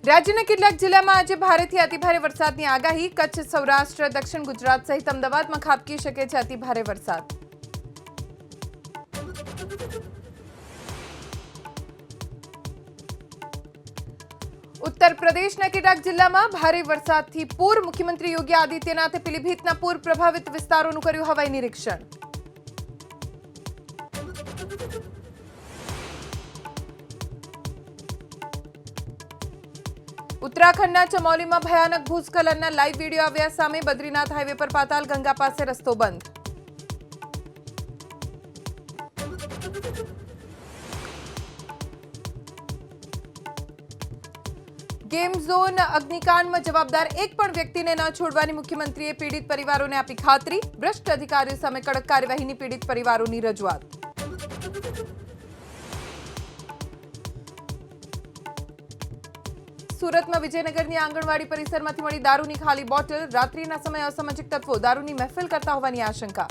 રાજ્યના કેટલાક જિલ્લામાં આજે ભારેથી અતિભારે વરસાદની આગાહી। કચ્છ, સૌરાષ્ટ્ર, દક્ષિણ ગુજરાત સહિત અમદાવાદમાં ખાબકી શકે છે અતિભારે વરસાદ। उत्तर प्रदेशના કેટલાક જિલ્લામાં ભારે વરસાદથી પૂર। મુખ્યમંત્રી યોગી આદિત્યનાથે પીલીભીતના પૂર પ્રભાવિત વિસ્તારોનું કર્યું હવાઈ નિરીક્ષણ। उत्तराखंडના ચમોલીમાં ભયાનક ભૂસ્ખલનના લાઈવ વિડિયો આવ્યા સામે। બદ્રીનાથ હાઈવે પર પાતાલ ગંગા પાસે રસ્તો બંધ। गेम जोन अग्निकांड में जवाबदार एक पण व्यक्ति ने न छोड़वानी मुख्यमंत्रीए पीड़ित परिवारों ने आपी खातरी। भ्रष्ट अधिकारीओ सामे कड़क कार्यवाहीनी पीड़ित परिवारों की रजूआत। सूरत में विजयनगरनी आंगणवाड़ी परिसरमांथी मળી દારૂની ખાલી બોટલ। રાત્રિના સમયે અસામાજિક તત્વો દારૂની મહેફિલ કરતા હોવાની આશંકા।